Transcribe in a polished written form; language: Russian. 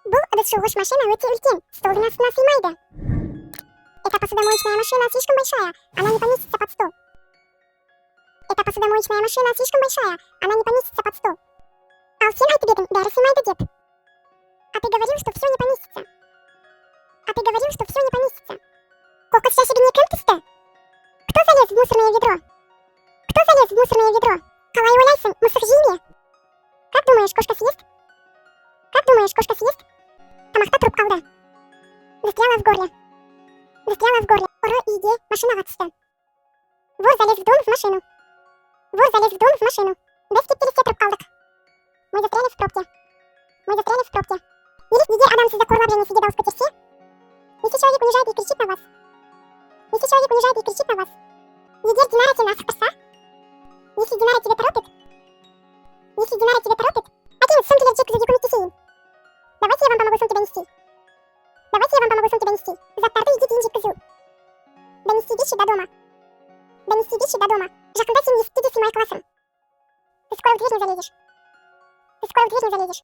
Бұл дышуғыш машина өте үлкен, стол вина сыймайды. Эта посудомоечная машина слишком большая, она не поместится под стол. Эта посудомоечная машина слишком большая, она не поместится под стол. Ал сен айтып едің, бәрі сыймайды деп. А ты говорил, что все не поместится. А ты говорил, что все не поместится. Қоқыс жәшігіне кім түсті? Кто залез в мусорное ведро? Кто залез в мусорное ведро? Қалай ойлайсың, мысық жей ме? Как думаешь, кошка съест? Как думаешь, кошка съест? Тамақта тұрып қалды. Застряла в горле. Застряла в горле. Ұры үйге машинаға түсті. Вор залез в дом в машину. Вор залез в дом в машину. Біз кептелісте тұрып қалдық. Мы застряли в пробке. Мы застряли в пробке. Егер адам сізді қорлап және сізге дауыс көтерсе, если человек унижает и кричит на вас, если человек унижает и кричит на вас, егер Динара тебя асықтырса, если Динара тебя торопит, әкеңіз сөмкелерді жеткізуге көмектесейін. Давайте я вам помогу сумки донести. Давайте я вам помогу сумки донести. Заттарды үйге дейін жеткізу. Донести вещи до дома. Донести вещи до дома. Жақында сен есікке де сыймай қаласың. Ты скоро в дверь не залезешь. Ты скоро в дверь не залезешь.